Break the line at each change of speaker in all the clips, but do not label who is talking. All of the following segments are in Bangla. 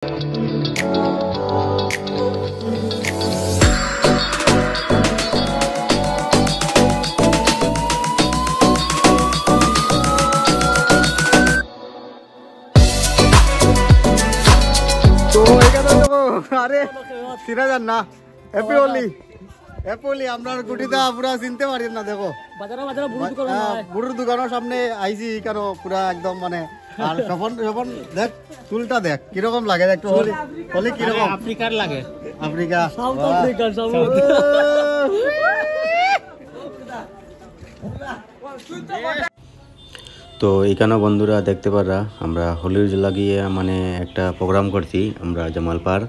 আরে চিনা যান না হ্যাপি হোলি হ্যাপি হোলি আমরা গুটিটা পুরা চিনতে পারি না দেখো বুড়োর দোকানের সামনে আইছি কেন পুরা একদম মানে আর স্বপন স্বপন দেখ চুলটা দেখ কিরকম লাগে একটু হোলি হোলি কিরকম
আফ্রিকার লাগে
আফ্রিকা
সাউথ আফ্রিকা
তো এইখানে বন্ধুরা দেখতে পারা আমরা হোলির লাগিয়ে মানে একটা প্রোগ্রাম করছি আমরা জামালপাড়।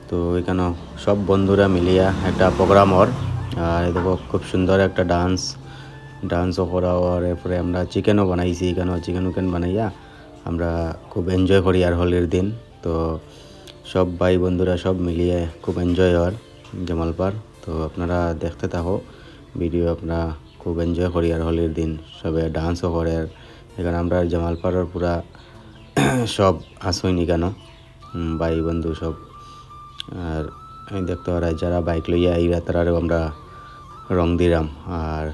তো এখানে সব বন্ধুরা মিলিয়া একটা প্রোগ্রাম ওর আর দেখো খুব সুন্দর একটা ডান্সও করা আর এরপরে আমরা চিকেনও বানাইছি এখানে চিকেন উকেন বানাইয়া আমরা খুব এনজয় করি আর হোলির দিন। তো সব ভাই বন্ধুরা সব মিলিয়ে খুব এনজয় আর জামালপাড়। তো আপনারা দেখতে থাকো ভিডিও আপনারা খুব এনজয় করি আর হোলির দিন সবে ডান্সও করে আর এখানে আমরা জামালপাড়ের পুরা সব আসইনি কেন ভাই বন্ধু সব আর আমি দেখতে পারা যারা বাইক লইয়া আইরা তারারও আমরা রং দিলাম আর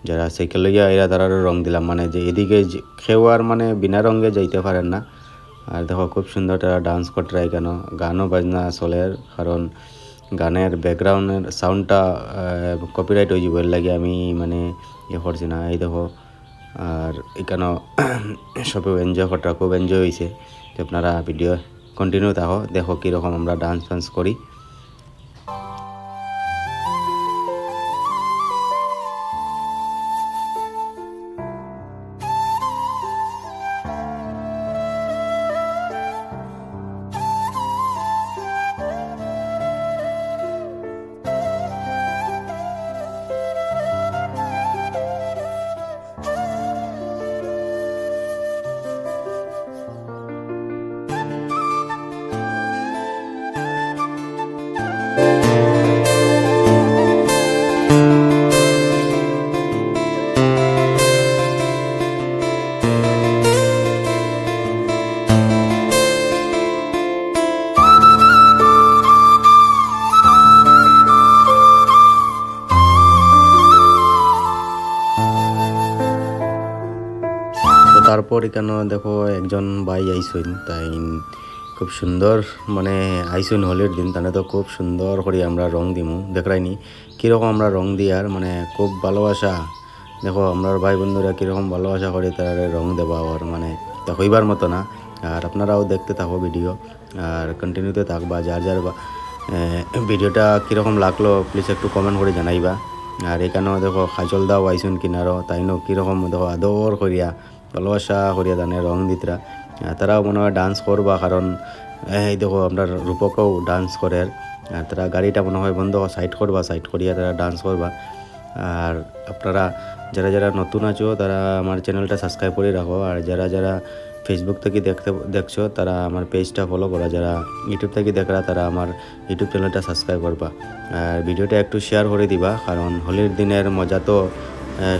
যারা সাইকেল লইয়া আইরা তারারও রং দিলাম মানে যে এদিকে কেউ আর মানে বিনা রঙে যাইতে পারেন না। আর দেখো খুব সুন্দর তারা ডান্স করতে কেন গানও বাজনা চলে কারণ গানের ব্যাকগ্রাউন্ডের সাউন্ডটা কপিরাইট হয়ে যাব লাগে আমি মানে ইয়ে করছি না। এই দেখো আর এখানে সবেও এনজয় করতে খুব এনজয় হয়েছে। আপনারা ভিডিও কন্টিনিউ থাকো দেখো কীরকম আমরা ডান্স করি। তারপর এখানে দেখো একজন ভাই আইসইন তাই খুব সুন্দর মানে আইসইন হোলির দিন তাহলে তো খুব সুন্দর করে আমরা রং দিমু দেখাইনি কীরকম আমরা রং দিই আর মানে খুব ভালোবাসা দেখো আমরা ভাই বন্ধুরা কীরকম ভালোবাসা করে তারা রং দেওয়া আর মানে তা হইবার মতো না। আর আপনারাও দেখতে থাকো ভিডিও আর কন্টিনিউতে থাকবা যার যার ভিডিওটা কীরকম লাগলো প্লিজ একটু কমেন্ট করে জানাইবা। আর এখানেও দেখো খাজল দাও আইসুন কিনারও তাইনও কীরকম দেখো আদর করিয়া ভালোবাসা করিয়া জানে রং দিতরা তারাও মনে হয় ডান্স করবা কারণ এই দেখো আমরা রূপকেও ডান্স করে আর তারা গাড়িটা মনে হয় বন্ধ সাইড করবা সাইড করিয়া তারা ডান্স করবা। আর আপনারা যারা যারা নতুন আছো তারা আমার চ্যানেলটা সাবস্ক্রাইব করে রাখো আর যারা যারা ফেসবুক থেকে দেখছো তারা আমার পেজটা ফলো করা যারা ইউটিউব থেকে দেখরা তারা আমার ইউটিউব চ্যানেলটা সাবস্ক্রাইব করবা আর ভিডিওটা একটু শেয়ার করে দিবা কারণ হোলির দিনের মজা তো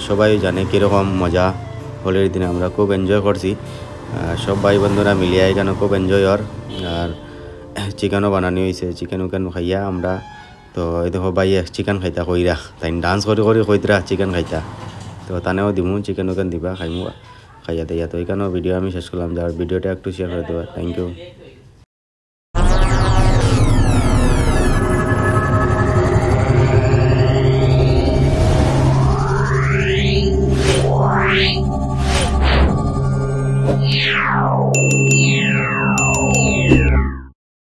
সবাই জানে কীরকম মজা হোলির দিনে আমরা খুব এনজয় করছি সব ভাই বন্ধুরা মিলিয়ে এখানে খুব এনজয় আর চিকেনও বানানো হয়েছে চিকেন উকেন খাইয়া আমরা। তো এই দেখো ভাই চিকেন খাইতা কইরা তাই ডান্স করে করে কইতরা চিকেন খাইতা তো তানেও দিমু চিকেন উকেন দিবা খাইমু খাইয়া দিয়া। তো এখানেও ভিডিও আমি শেষ করলাম যার ভিডিওটা একটু শেয়ার করে দেবা থ্যাংক ইউ।